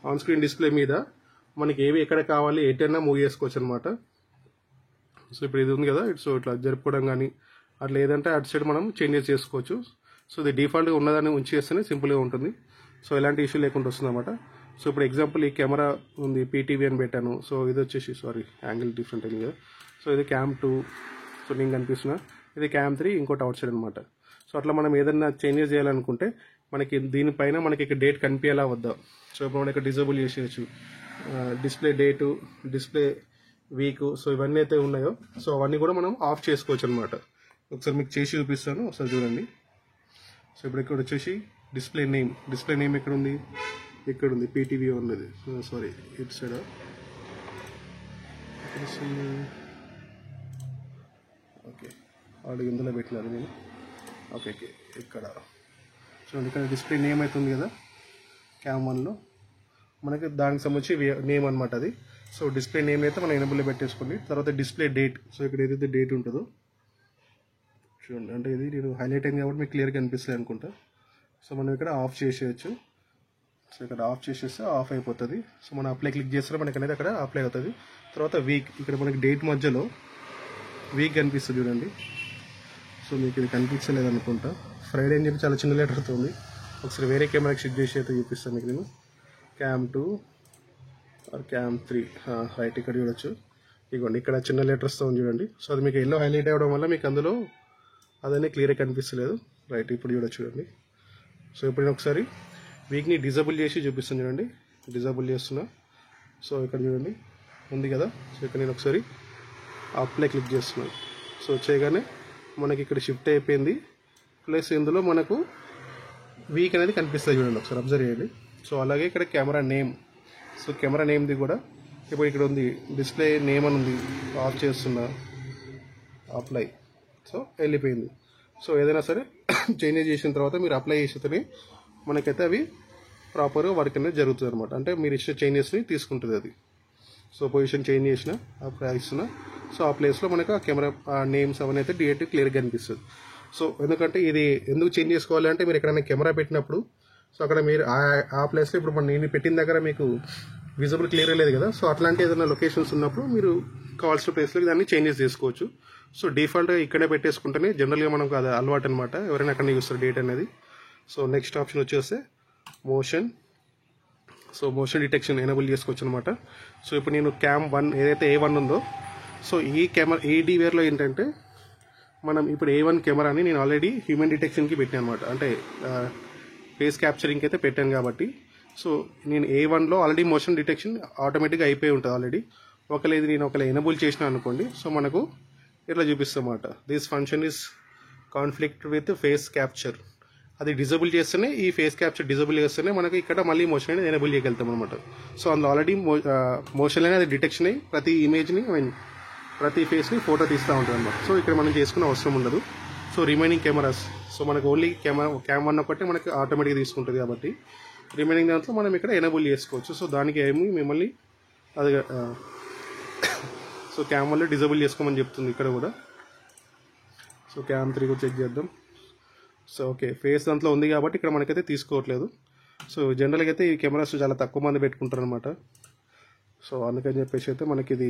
ఆన్ స్క్రీన్ డిస్ప్లే మీద మనకి ఏవి ఎక్కడ కావాలి ఎటైనా మూవ్ చేసుకోవచ్చు అనమాట. సో ఇప్పుడు ఇది ఉంది కదా, సో ఇట్లా జరుపుకోవడం కానీ అట్లా ఏదంటే అటు సైడ్ మనం చేంజెస్ చేసుకోవచ్చు. సో ఇది డిఫాల్ట్గా ఉన్నదాన్ని ఉంచేస్తేనే సింపుల్గా ఉంటుంది. సో ఎలాంటి ఇష్యూ లేకుండా వస్తుంది అనమాట. సో ఇప్పుడు ఎగ్జాంపుల్ ఈ కెమెరా ఉంది పీటీవీ అని పెట్టాను. సో ఇది వచ్చేసి యాంగిల్ డిఫరెంట్ అయింది కదా. సో ఇది క్యామ్ 2, సో నేను కనిపిస్తున్నా, ఇది క్యామ్ 3 ఇంకోటి అవుట్ సైడ్ అనమాట. సో అట్లా మనం ఏదైనా చేంజెస్ చేయాలనుకుంటే మనకి దీనిపైన మనకి ఇక్కడ డేట్ కనిపించేలా వద్దా. సో ఇప్పుడు మనం ఇక్కడ డిజేబుల్ చేసేయచ్చు display date, display week. So ఇవన్నీ అయితే ఉన్నాయో సో అవన్నీ కూడా మనం ఆఫ్ చేసుకోవచ్చు అనమాట. ఒకసారి మీకు చేసి చూపిస్తాను, ఒకసారి చూడండి. సో ఇప్పుడు ఇక్కడ వచ్చేసి డిస్ప్లే నేమ్ ఎక్కడ ఉంది, ఇక్కడ ఉంది పీటీవీ ఉన్నది. సారీ ఇటు సైడ్ ఓకే ఆల్రెడీ ఇందులో పెట్టినారు నేను. ఓకే ఇక్కడ చూడండి, ఇక్కడ డిస్ప్లే నేమ్ అవుతుంది కదా క్యామ్ 1లో మనకి దానికి సంబంధించి నేమ్ అనమాట అది. సో డిస్ప్లే నేమ్ అయితే మనం ఎనేబుల్లో పెట్టేసుకోండి. తర్వాత డిస్ప్లే డేట్, సో ఇక్కడ ఏదైతే డేట్ ఉంటుందో చూడండి, అంటే ఇది నేను హైలైట్ అయింది కాబట్టి మీకు క్లియర్గా కనిపిస్తుంది అనుకుంటా. సో మనం ఇక్కడ ఆఫ్ చేసేయచ్చు. సో ఇక్కడ ఆఫ్ చేసేస్తే ఆఫ్ అయిపోతుంది. సో మనం అప్లై క్లిక్ చేస్తే మనకి అనేది అక్కడ అప్లై అవుతుంది. తర్వాత వీక్, ఇక్కడ మనకి డేట్ మధ్యలో వీక్ కనిపిస్తుంది చూడండి. సో మీకు ఇది కనిపించలేదు అనుకుంటా, ఫ్రైడే అని చెప్పి చాలా చిన్న లెటర్తో ఉంది. ఒకసారి వేరే కెమెరాకి షిఫ్ట్ చేసి అయితే చూపిస్తాను మీకు నేను. క్యామ్ 2 ఆర్ క్యామ్ 3 రైట్, ఇక్కడ చూడొచ్చు. ఇదిగోండి ఇక్కడ చిన్న లెటర్స్తో ఉంది చూడండి. సో అది మీకు ఎల్లో హైలైట్ అవ్వడం వల్ల మీకు అందులో అదనే క్లియర్గా కనిపిస్తలేదు. రైట్, ఇప్పుడు చూడొచ్చు చూడండి. సో ఇప్పుడు నేను ఒకసారి వీక్ని డిజబుల్ చేసి చూపిస్తాను చూడండి. డిజబుల్ చేస్తున్నా. సో ఇక్కడ చూడండి ఉంది కదా. సో ఇక్కడ నేను ఒకసారి అప్లై క్లిక్ చేస్తున్నాను. సో చేయగానే మనకి ఇక్కడ షిఫ్ట్ అయిపోయింది. ప్లస్ ఇందులో మనకు వీక్ అనేది కనిపిస్తుంది చూడండి, ఒకసారి అబ్జర్వ్ చేయండి. సో అలాగే ఇక్కడ కెమెరా నేమ్, సో కెమెరా నేమ్ది కూడా ఇప్పుడు ఇక్కడ ఉంది, డిస్ప్లే నేమ్ అని ఉంది. ఆఫ్ చేస్తున్నా, అప్లై, సో వెళ్ళిపోయింది. సో ఏదైనా సరే చేంజెస్ చేసిన తర్వాత మీరు అప్లై చేస్తేనే మనకైతే అవి ప్రాపర్గా వర్క్ అనేది జరుగుతుంది అనమాట. అంటే మీరు ఇచ్చిన చేంజెస్ని తీసుకుంటుంది అది. సో పొజిషన్ చేంజ్ చేసిన, అప్లై ఇస్తున్నా. సో ఆ ప్లేస్లో మనకు ఆ కెమెరా నేమ్స్ అవన్నీ అయితే డీఎట్ క్లియర్గా కనిపిస్తుంది. సో ఎందుకంటే ఇది ఎందుకు చేంజ్ చేసుకోవాలి అంటే, మీరు ఎక్కడైనా కెమెరా పెట్టినప్పుడు సో అక్కడ మీరు ఆ ప్లేస్లో ఇప్పుడు నేను పెట్టిన దగ్గర మీకు విజిబుల్ క్లియర్ లేదు కదా. సో అట్లాంటి ఏదైనా లొకేషన్స్ ఉన్నప్పుడు మీరు కావాల్సిన ప్లేస్లోకి దాన్ని చేంజెస్ చేసుకోవచ్చు. సో డిఫాల్ట్గా ఇక్కడే పెట్టేసుకుంటేనే జనరల్గా మనకు అది అలవాటు అనమాట, ఎవరైనా అక్కడ చూస్తారు డేట్ అనేది. సో నెక్స్ట్ ఆప్షన్ వచ్చేస్తే motion. So motion detection enable చేసుకోవచ్చు అనమాట. సో ఇప్పుడు నేను క్యామ్ 1 ఏదైతే A1 ఉందో, సో ఈ కెమెరా ADవేర్లో ఏంటంటే మనం ఇప్పుడు A1 కెమెరాని నేను ఆల్రెడీ హ్యూమన్ డిటెక్షన్కి పెట్టాను అనమాట. అంటే ఫేస్ క్యాప్చరింగ్కి అయితే పెట్టాను కాబట్టి, సో నేను A1లో ఆల్రెడీ మోషన్ డిటెక్షన్ ఆటోమేటిక్గా అయిపోయి ఉంటుంది ఆల్రెడీ. ఒకవేళ ఇది నేను ఎనేబుల్ చేసిన అనుకోండి, సో మనకు ఇట్లా చూపిస్తామాట, this function is conflict with face capture. అది డిజబుల్ చేస్తేనే, ఈ ఫేస్ క్యాప్చర్ డిజబుల్ చేస్తేనే మనకి ఇక్కడ మళ్ళీ మోషన్ అనేది ఎనేబుల్ చేయగలుగుతాం అనమాట. సో అందులో ఆల్రెడీ మోషన్ అనేది డిటెక్షన్ అయ్యి ప్రతి ఇమేజ్ని ప్రతి ఫేస్ని ఫోటో తీస్తూ ఉంటుంది అనమాట. సో ఇక్కడ మనం చేసుకునే అవసరం ఉండదు. సో రిమైనింగ్ కెమెరాస్, సో మనకు ఓన్లీ క్యామ్ 1 ఒకటి మనకి ఆటోమేటిక్గా తీసుకుంటుంది కాబట్టి రిమైనింగ్ దాంట్లో మనం ఇక్కడ ఎనేబుల్ చేసుకోవచ్చు. సో దానికి ఏమి మిమ్మల్ని అది సో క్యామ్ 1లో డిజబుల్ చేసుకోమని చెప్తుంది ఇక్కడ కూడా. సో క్యామ్ 3 కూడా చెక్ చేద్దాం. సో ఓకే, ఫేస్ దాంట్లో ఉంది కాబట్టి ఇక్కడ మనకైతే తీసుకోవట్లేదు. సో జనరల్గా అయితే ఈ కెమెరాస్ చాలా తక్కువ మంది పెట్టుకుంటారు అనమాట. సో అందుకని చెప్పేసి అయితే మనకి ఇది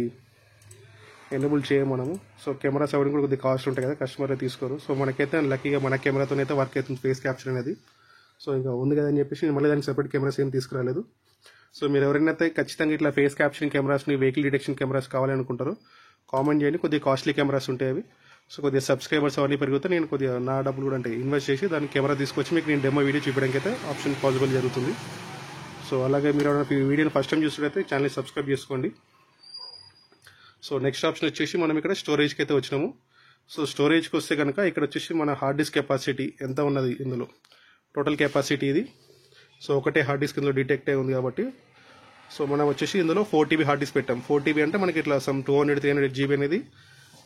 ఎనేబుల్ చేయము మనము. సో కెమెరాస్ అవ్వడం కూడా కొద్దిగా కాస్ట్ ఉంటాయి కదా, కస్టమర్ తీసుకోరు. సో మనకైతే లక్కీగా మన కెమెరాతోనైతే వర్క్ అవుతుంది ఫేస్ క్యాప్చర్ అనేది. సో ఇంకా ఉంది కదా అని చెప్పేసి మళ్ళీ దానికి సెపరేట్ కెమెరాస్ ఏం తీసుకురాలేదు. సో మీరు ఎవరైనా ఖచ్చితంగా ఇట్లా ఫేస్ క్యాప్చరింగ్ కెమెరాస్ని, వెహికల్ డిటెక్షన్ కెమెరాస్ కావాలనుకుంటారో కామెంట్ చేయండి. కొద్దిగా కాస్ట్లీ కెమెరాస్ ఉంటాయి అవి. సో కొద్దిగా సబ్స్క్రైబర్స్ అవన్నీ పెరిగితే నేను కొద్దిగా నా డబ్బులు కూడా అంటే ఇన్వెస్ట్ చేసి దానికి కెమెరా తీసుకొచ్చి మీకు నేను డెమో వీడియో చూపించడానికి అయితే ఆప్షన్ పాసిబుల్ జరుగుతుంది. సో అలాగే మీరు వీడియోని ఫస్ట్ టైం చూసినట్లయితే ఛానల్ని సబ్స్క్రైబ్ చేసుకోండి. సో నెక్స్ట్ ఆప్షన్ వచ్చేసి మనం ఇక్కడ స్టోరేజ్కి అయితే వచ్చినాము. సో స్టోరేజ్కి వస్తే కనుక ఇక్కడ వచ్చేసి మన హార్డ్ డిస్క్ కెపాసిటీ ఎంత ఉన్నది ఇందులో, టోటల్ కెపాసిటీ ఇది. సో ఒకటే హార్డ్ డిస్క్ ఇందులో డిటెక్ట్ అయి ఉంది కాబట్టి, సో మనం వచ్చేసి ఇందులో 4 TB హార్డ్ డిస్క్ పెట్టాం. 4 TB అంటే మనకి ఇట్లా సమ్ 200-300 GB అనేది.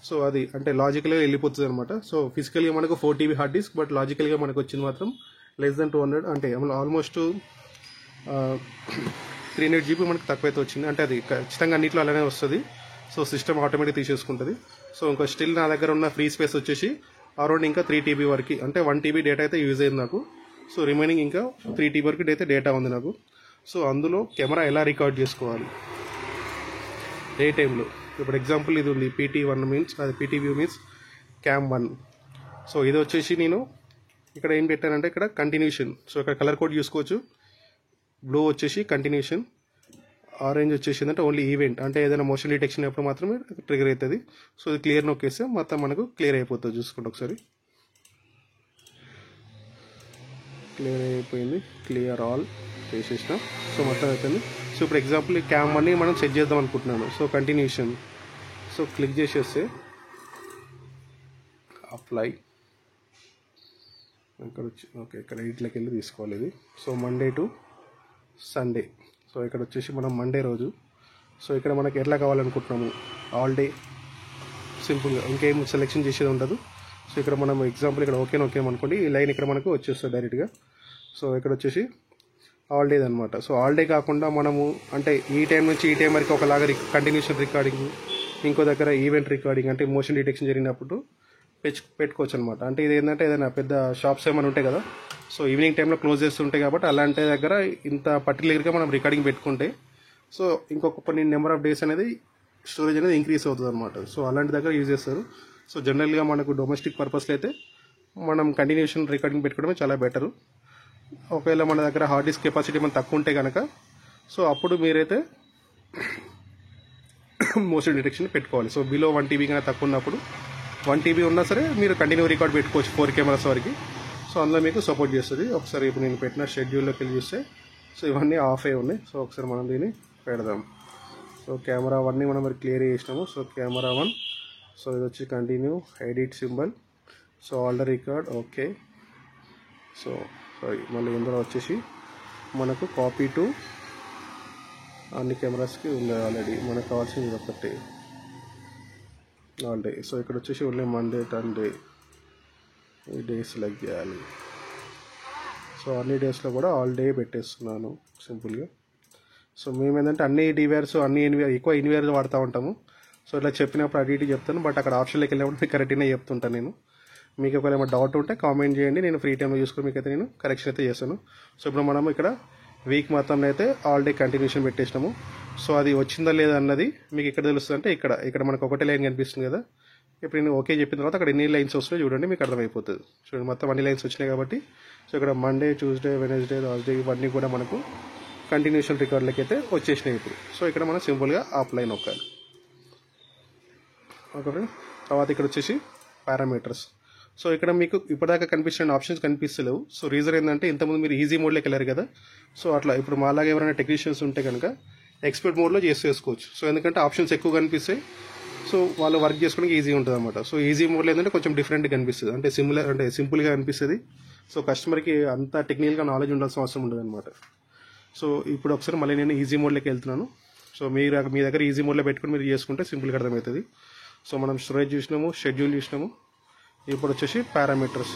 సో అది అంటే లాజికల్గా వెళ్ళిపోతుంది అనమాట. సో ఫిజికల్గా మనకు 4 TB హార్డ్ డిస్క్, బట్ లాజికల్గా మనకు వచ్చింది మాత్రం లెస్ దెన్ 200, అంటే ఆల్మోస్ట్ 300 GB మనకు తక్కువైతే వచ్చింది. అంటే అది ఖచ్చితంగా అన్నింటిలో అలానే వస్తుంది. సో సిస్టమ్ ఆటోమేటిక్ తీసేసుకుంటుంది. సో ఇంకా స్టిల్ నా దగ్గర ఉన్న ఫ్రీ స్పేస్ వచ్చేసి అరౌండ్ ఇంకా 3 TB వరకు, అంటే 1 TB డేటా అయితే యూజ్ అయింది నాకు. సో రిమైనింగ్ ఇంకా 3 TB వరకు అయితే డేటా ఉంది నాకు. సో అందులో కెమెరా ఎలా రికార్డ్ చేసుకోవాలి ఏ టైంలో, ఇప్పుడు ఎగ్జాంపుల్ ఇది ఉంది PT1 మీన్స్, అది PTView మీన్స్ క్యామ్ 1. సో ఇది వచ్చేసి నేను ఇక్కడ ఏం పెట్టానంటే ఇక్కడ కంటిన్యూషన్. సో ఇక్కడ కలర్ కోడ్ చూసుకోవచ్చు. బ్లూ వచ్చేసి కంటిన్యూషన్, ఆరెంజ్ వచ్చేసింది అంటే ఓన్లీ ఈవెంట్, అంటే ఏదైనా మోషన్ డిటెక్షన్ అప్పుడు మాత్రమే ట్రిగర్ అవుతుంది. సో ఇది క్లియర్ నొక్కేస్తే మొత్తం మనకు క్లియర్ అయిపోతుంది. చూసుకోండి ఒకసారి, క్లియర్ అయిపోయింది. క్లియర్ ఆల్ చేసేసిన, సో మొత్తం అయిపోయింది. సో ఇప్పుడు ఎగ్జాంపుల్ క్యామ్ 1ని మనం సెట్ చేద్దాం అనుకుంటున్నాను. సో కంటిన్యూషన్, సో క్లిక్ చేసేస్తే అప్లై, ఇక్కడ వచ్చి ఓకే ఇక్కడ ఇట్లకి వెళ్ళి తీసుకోవాలి ఇది. So Monday to Sunday, so ఇక్కడ వచ్చేసి మనం మండే రోజు. సో ఇక్కడ మనకి ఎట్లా కావాలనుకుంటున్నాము, ఆల్ డే, సింపుల్గా ఇంకేం సెలెక్షన్ చేసేది ఉండదు. సో ఇక్కడ మనం ఎగ్జాంపుల్ ఇక్కడ ఓకే అనుకోండి, ఈ లైన్ ఇక్కడ మనకు వచ్చేస్తుంది డైరెక్ట్గా. సో ఇక్కడ వచ్చేసి ఆల్ డేది అనమాట. సో ఆల్ డే కాకుండా మనము అంటే ఈ టైం నుంచి ఈ టైం వరకు ఒకలాగా కంటిన్యూషన్ రికార్డింగ్, ఇంకో దగ్గర ఈవెంట్ రికార్డింగ్, అంటే మోషన్ డిటెక్షన్ జరిగినప్పుడు పెట్టుకోవచ్చు అనమాట. అంటే ఇది ఏంటంటే ఏదైనా పెద్ద షాప్స్ ఏమైనా ఉంటాయి కదా, సో ఈవినింగ్ టైంలో క్లోజ్ చేస్తుంటాయి కాబట్టి అలాంటి దగ్గర ఇంత పర్టికులర్గా మనం రికార్డింగ్ పెట్టుకుంటే సో ఇంకొక కొన్ని నెంబర్ ఆఫ్ డేస్ అనేది స్టోరేజ్ అనేది ఇంక్రీజ్ అవుతుంది అనమాట. సో అలాంటి దగ్గర యూజ్ చేస్తారు. సో జనరల్గా మనకు డొమెస్టిక్ పర్పస్లో అయితే మనం కంటిన్యూషన్ రికార్డింగ్ పెట్టుకోవడమే చాలా బెటరు. ఒకవేళ మన దగ్గర హార్డ్ డిస్క్ కెపాసిటీ మనం తక్కువ ఉంటే కనుక సో అప్పుడు మీరైతే మోషన్ డిటెక్షన్ పెట్టుకోవాలి. సో బిలో 1 TB కన్నా తక్కువ ఉన్నప్పుడు 1 TB ఉన్నా సరే మీరు కంటిన్యూ రికార్డ్ పెట్టుకోవచ్చు 4 కెమెరాస్ వరకు. సో అందులో మీకు సపోర్ట్ చేస్తుంది. ఒకసారి ఇప్పుడు నేను పెట్టిన షెడ్యూల్లోకి వెళ్ళి చూస్తే సో ఇవన్నీ ఆఫ్ అయి ఉన్నాయి. సో ఒకసారి మనం దీన్ని పెడదాం. సో కెమెరా 1ని మనం మరి క్లియర్ చేసినాము. సో కెమెరా 1, సో ఇది వచ్చి continue, edit symbol, so already record okay. So sorry మళ్ళీ ఇందులో వచ్చేసి మనకు కాపీ టు అన్ని కెమెరాస్కి ఉంది ఆల్రెడీ. మనకు కావాల్సింది ఒకటి ఆల్ డే. సో ఇక్కడ వచ్చేసి ఓన్లీ మండే టర్న్డే ఈ డే సెలెక్ట్ చేయాలి. సో అన్ని డేస్లో కూడా ఆల్ డే పెట్టేస్తున్నాను సింపుల్గా. సో మేము ఏంటంటే అన్ని డివైర్స్ అన్ని ఎక్కువ ఇన్వేర్స్ వాడుతూ ఉంటాము. సో ఇట్లా చెప్పినప్పుడు అటు ఇటు చెప్తాను, బట్ అక్కడ ఆప్షన్లోకి వెళ్ళినప్పుడు మీకు కరెక్ట్గానే చెప్తుంటాను నేను. మీకు ఒకవేళ ఏమైనా డౌట్ ఉంటే కామెంట్ చేయండి, నేను ఫ్రీ టైంలో చూసుకొని మీకు అయితే నేను కరెక్షన్ అయితే చేస్తాను. సో ఇప్పుడు మనం ఇక్కడ వీక్ మొత్తం అయితే ఆల్ డే కంటిన్యూషన్ పెట్టేసినాము. సో అది వచ్చిందా లేదా అన్నది మీకు ఇక్కడ తెలుస్తుంది. అంటే ఇక్కడ మనకు ఒకటే లైన్ కనిపిస్తుంది కదా. ఇప్పుడు నేను ఓకే చెప్పిన తర్వాత అక్కడ ఎన్ని లైన్స్ వస్తున్నాయో చూడండి, మీకు అర్థమైపోతుంది. చూడండి మొత్తం అన్ని లైన్స్ వచ్చినాయి కాబట్టి సో ఇక్కడ మండే, ట్యూస్డే, వెనస్డే, థర్స్డే ఇవన్నీ కూడా మనకు కంటిన్యూషన్ రికార్డులకి అయితే వచ్చేసినాయి ఇప్పుడు. సో ఇక్కడ మనం సింపుల్గా ఆఫ్ లైన్ నొక్కాలి. ఓకే, తర్వాత ఇక్కడ వచ్చేసి పారామీటర్స్. సో ఇక్కడ మీకు ఇప్పటిదాకా కనిపించిన ఆప్షన్స్ కనిపిస్తలేవు. సో రీజన్ ఏంటంటే ఇంతకుముందు మీరు ఈజీ మోడ్లోకి వెళ్ళారు కదా. సో అట్లా ఇప్పుడు మాలాగా ఎవరైనా టెక్నీషియన్స్ ఉంటే కనుక ఎక్స్పర్ట్ మోడ్లో చేసుకోవచ్చు. సో ఎందుకంటే ఆప్షన్స్ ఎక్కువ కనిపిస్తాయి, సో వాళ్ళు వర్క్ చేసుకోవడానికి ఈజీ ఉంటుంది అనమాట. సో ఈజీ మోడ్లో ఏంటంటే కొంచెం డిఫరెంట్గా కనిపిస్తుంది, అంటే సింపుల్గా కనిపిస్తుంది. సో కస్టమర్కి అంత టెక్నికల్గా నాలెడ్జ్ ఉండాల్సిన అవసరం ఉండదు అనమాట. సో ఇప్పుడు ఒకసారి మళ్ళీ నేను ఈజీ మోడ్లోకి వెళ్తున్నాను. సో మీ దగ్గర ఈజీ మోడ్లో పెట్టుకుని మీరు చేసుకుంటే సింపుల్గా అర్థమవుతుంది. సో మనం స్టోరేజ్ చూసినాము, షెడ్యూల్ చూసినాము. ఇప్పుడు వచ్చేసి పారామీటర్స్,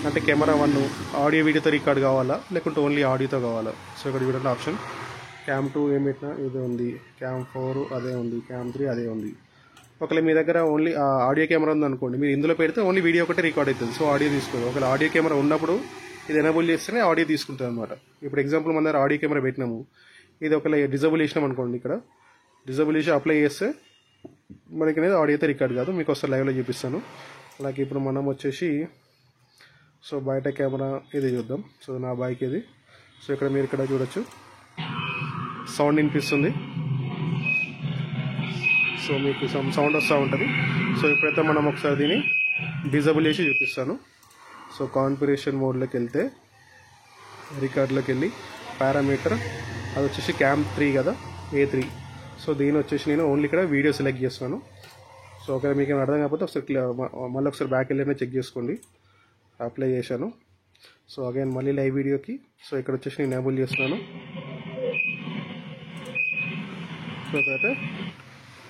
అంటే కెమెరా 1 ఆడియో వీడియోతో రికార్డ్ కావాలా లేకుంటే ఓన్లీ ఆడియోతో కావాలా. సో ఇక్కడ చూడండి ఆప్షన్, క్యామ్ 2 ఏం పెట్టినా ఇదే ఉంది, క్యామ్ 4 అదే ఉంది, క్యామ్ 3 అదే ఉంది. ఒకవేళ మీ దగ్గర ఓన్లీ ఆడియో కెమెరా ఉందనుకోండి, మీరు ఇందులో పెడితే ఓన్లీ వీడియో ఒకటే రికార్డ్ అవుతుంది. సో ఆడియో తీసుకోదు. ఒకవేళ ఆడియో కెమెరా ఉన్నప్పుడు ఇది ఎనేబుల్ చేస్తేనే ఆడియో తీసుకుంటుంది అనమాట. ఇప్పుడు ఎగ్జాంపుల్ మన దగ్గర ఆడియో కెమెరా పెట్టినాము, ఇది ఒకవేళ డిజబుల్ చేసినాం అనుకోండి, ఇక్కడ డిజబుల్ చేసి అప్లై చేస్తే మనకి అనేది ఆడియో అయితే రికార్డ్ కాదు. మీకు ఒకసారి లైవ్లో చూపిస్తాను. అలాగే ఇప్పుడు మనం వచ్చేసి సో బయట కెమెరా ఇది చూద్దాం. సో నా బైక్ ఇది. సో ఇక్కడ మీరు ఇక్కడ చూడొచ్చు సౌండ్ వినిపిస్తుంది. సో మీకు సౌండ్ వస్తూ ఉంటుంది. సో ఇప్పుడైతే మనం ఒకసారి దీన్ని డిజబుల్ చేసి చూపిస్తాను. సో కాన్ఫిగరేషన్ మోడ్లోకి వెళ్తే రికార్డ్లోకి వెళ్ళి పారామీటర్ అది వచ్చేసి క్యామ్ 3 కదా, A3. సో దీని వచ్చేసి నేను ఓన్లీ ఇక్కడ వీడియో సెలెక్ట్ చేస్తాను. సో ఒకవేళ మీకు ఏమైనా అర్థం కాకపోతే ఒకసారి మళ్ళీ ఒకసారి బ్యాక్ వెళ్ళి చెక్ చేసుకోండి. అప్లై చేశాను. సో అగైన్ మళ్ళీ లైవ్ వీడియోకి సో ఇక్కడ వచ్చేసి నేను ఎనేబుల్ చేస్తున్నాను. సో ఇక్కడైతే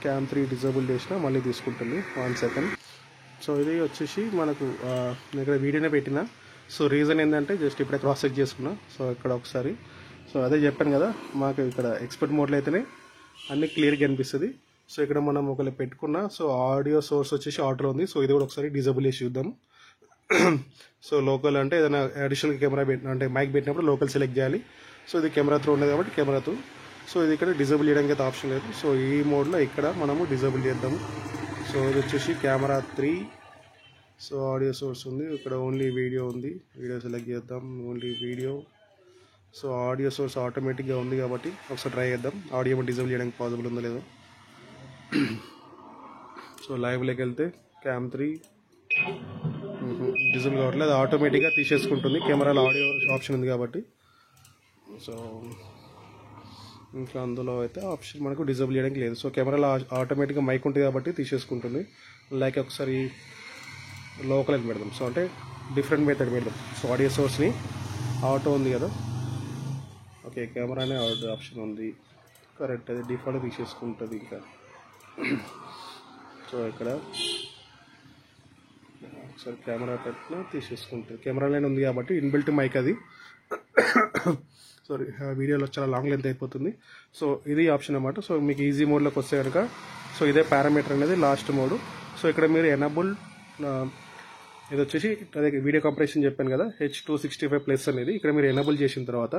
క్యామ్ 3 డిజేబుల్ చేసిన మళ్ళీ తీసుకుంటుంది 1 సెకండ్. సో ఇది వచ్చేసి మనకు నేను ఇక్కడ వీడియోనే పెట్టిన. సో రీజన్ ఏంటంటే జస్ట్ ఇప్పుడే క్రాస్ చెక్ చేసుకున్నా. సో ఇక్కడ ఒకసారి సో అదే చెప్పాను కదా, మాకు ఇక్కడ ఎక్స్పర్ట్ మోడ్లో అయితేనే అన్నీ క్లియర్గా కనిపిస్తుంది. సో ఇక్కడ మనం ఒకవేళ పెట్టుకున్న సో ఆడియో సోర్స్ వచ్చేసి ఆటోలో ఉంది. సో ఇది కూడా ఒకసారి డిజేబుల్ చేసి చూద్దాం. సో లోకల్ అంటే ఏదైనా అడిషనల్ కెమెరా అంటే మైక్ పెట్టినప్పుడు లోకల్ సెలెక్ట్ చేయాలి. సో ఇది కెమెరా త్రూ ఉండదు కాబట్టి కెమెరా త్రూ. సో ఇది ఇక్కడ డిజేబుల్ చేయడానికి అయితే ఆప్షన్ లేదు. సో ఈ మోడ్లో ఇక్కడ మనము డిజేబుల్ చేద్దాము. సో ఇది వచ్చేసి కెమెరా 3. సో ఆడియో సోర్స్ ఉంది, ఇక్కడ ఓన్లీ వీడియో ఉంది. వీడియో సెలెక్ట్ చేద్దాం, only video. So audio source ఆటోమేటిక్గా ఉంది కాబట్టి ఒకసారి ట్రై చేద్దాం ఆడియో డిజేబుల్ చేయడానికి పాసిబుల్ ఉందో లేదో. సో లైవ్లోకి వెళ్తే క్యామ్ 3 డిజేబుల్ కావట్లేదు, అది ఆటోమేటిక్గా తీసేసుకుంటుంది. కెమెరాలో ఆడియో ఆప్షన్ ఉంది కాబట్టి. సో ఇంకా అందులో అయితే ఆప్షన్ మనకు డిజేబుల్ చేయడానికి లేదు. సో కెమెరాలో ఆటోమేటిక్గా మైక్ ఉంటుంది కాబట్టి తీసేసుకుంటుంది. లైక్ ఒకసారి లోకల్ అని పెడదాం. సో అంటే డిఫరెంట్ మెథడ్ పెడదాం. సో ఆడియో సోర్స్ని ఆటో ఉంది కదా, ఓకే కెమెరానే ఆడియో ఆప్షన్ ఉంది కరెక్ట్, అది డిఫాల్ట్ తీసేసుకుంటుంది ఇంకా. సో ఇక్కడ ఒకసారి కెమెరా పెట్టినా తీసేసుకుంటుంది. కెమెరాలోనే ఉంది కాబట్టి ఇన్బిల్ట్ మైక్ అది. సారీ వీడియోలో చాలా లాంగ్ లెంత్ అయిపోతుంది. సో ఇది ఆప్షన్ అన్నమాట. సో మీకు ఈజీ మోడ్లోకి వస్తే కనుక సో ఇదే పారామీటర్ అనేది లాస్ట్ మోడ్. సో ఇక్కడ మీరు ఎనబుల్ ఇది వచ్చేసి అదే వీడియో కంప్రెషన్ చెప్పాను కదా H265+ అనేది. ఇక్కడ మీరు ఎనేబుల్ చేసిన తర్వాత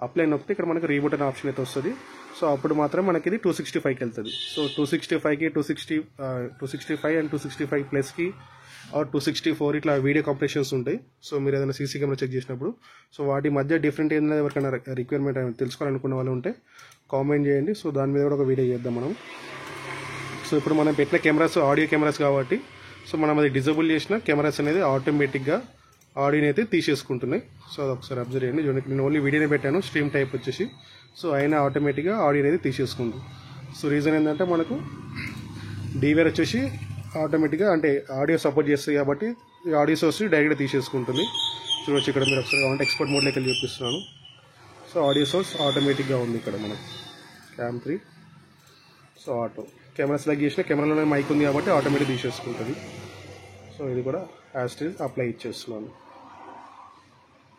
అప్లై నొక్కితే ఇక్కడ మనకు రీబూట్ అనే ఆప్షన్ అయితే వస్తుంది. సో అప్పుడు మాత్రం మనకి ఇది 265కి వెళ్తుంది. సో 265కి 265 అండ్ 265+కి ఆర్ 264 ఇట్లా వీడియో కంప్రెషన్స్ ఉంటాయి. సో మీరు ఏదైనా సీసీ కెమెరా చెక్ చేసినప్పుడు సో వాటి మధ్య డిఫరెంట్ ఏంటంటే ఎవరికైనా రిక్వైర్మెంట్ తెలుసుకోవాలనుకున్న వాళ్ళు ఉంటే కామెంట్ చేయండి. సో దాని మీద కూడా ఒక వీడియో చేద్దాం మనం. సో ఇప్పుడు మనం పెట్టిన కెమెరాస్ ఆడియో కెమెరాస్ కాబట్టి సో మనం అది డిజేబుల్ చేసిన కెమెరాస్ అనేది ఆటోమేటిక్గా ఆడియోని అయితే తీసేసుకుంటున్నాయి. సో అది ఒకసారి అబ్జర్వ్ చేయండి. చూడండి నేను ఓన్లీ వీడియోనే పెట్టాను స్ట్రీమ్ టైప్ వచ్చేసి. సో అయినా ఆటోమేటిక్గా ఆడియో అనేది తీసేసుకుంది. సో రీజన్ ఏంటంటే మనకు డీవేర్ వచ్చేసి ఆటోమేటిక్గా అంటే ఆడియో సపోర్ట్ చేస్తుంది కాబట్టి ఈ ఆడియో సోర్స్ డైరెక్ట్గా తీసేసుకుంటుంది. చూడవచ్చు ఇక్కడ మీరు ఒకసారి కావాలంటే ఎక్స్పోర్ట్ మోడ్లోకి వెళ్ళి చూపిస్తున్నాను. సో ఆడియో సోర్స్ ఆటోమేటిక్గా ఉంది ఇక్కడ మనకు cam 3. So auto camera select చేసిన కెమెరాలోనే మైక్ ఉంది కాబట్టి ఆటోమేటిక్ తీసేసుకుంటుంది. సో ఇది కూడా యాజ్ ఇట్ ఈజ్ అప్లై ఇచ్చేస్తున్నాను.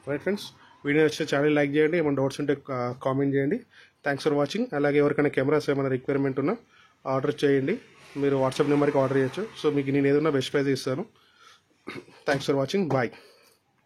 రైట్ ఫ్రెండ్స్, వీడియో నచ్చితే ఛానల్ లైక్ చేయండి. ఏమైనా డౌట్స్ ఉంటే కామెంట్ చేయండి. Thanks for watching. అలాగే ఎవరికైనా కెమెరాస్ ఏమైనా రిక్వైర్మెంట్ ఉన్నా ఆర్డర్ చేయండి. మీరు వాట్సాప్ నెంబర్కి ఆర్డర్ చేయొచ్చు. సో మీకు నేను ఏదైనా బెస్ట్ ప్రైస్ ఇస్తాను. Thanks for watching. బాయ్.